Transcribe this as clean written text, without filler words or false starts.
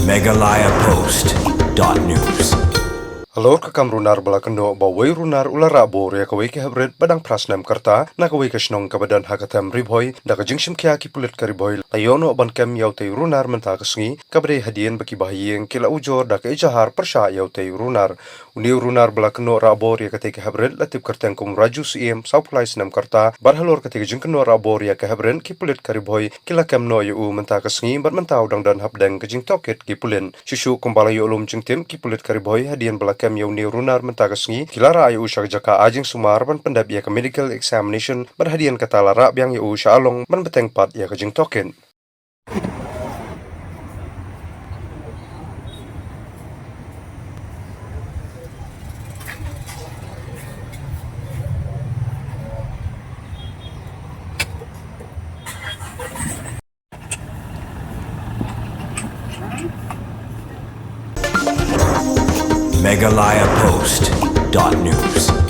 MeghalayaPost.news. Alor ka kam Runar bala Kynnoh bawai Runar ula Rahbor Ïaka Heprit badang pras Snem karta na kawai ka shillong kabadan hakatam ribhoy da ka jingshim kya ki Pulit ka ribhoy layono aban kem yautay Runar menta kasngi kabade hadian baki bahiyeng kila ujor da ka ijahar persya yautay Runar uni Runar bala Kynnoh Rahbor Ïaka Heprit latip karteng kum raju siem sauplai Snem karta barhalor ka jing Kynnoh Rahbor Ïaka Heprit ki Pulit ka ribhoy kila kem no yu menta kasngi bat mentau dang dan habdeng ka jing toket ki Pulin shushu kumbala yu ulum jingtim ki Pulit ka ribhoy hadian bala yauni Runar mentagasngi kilara ayu usha jaka ajing sumar ban pendap ia ke medical examination berhadian kata lara biang yu usha along ban beteng pat ia ke jing token. MeghalayaPost.news.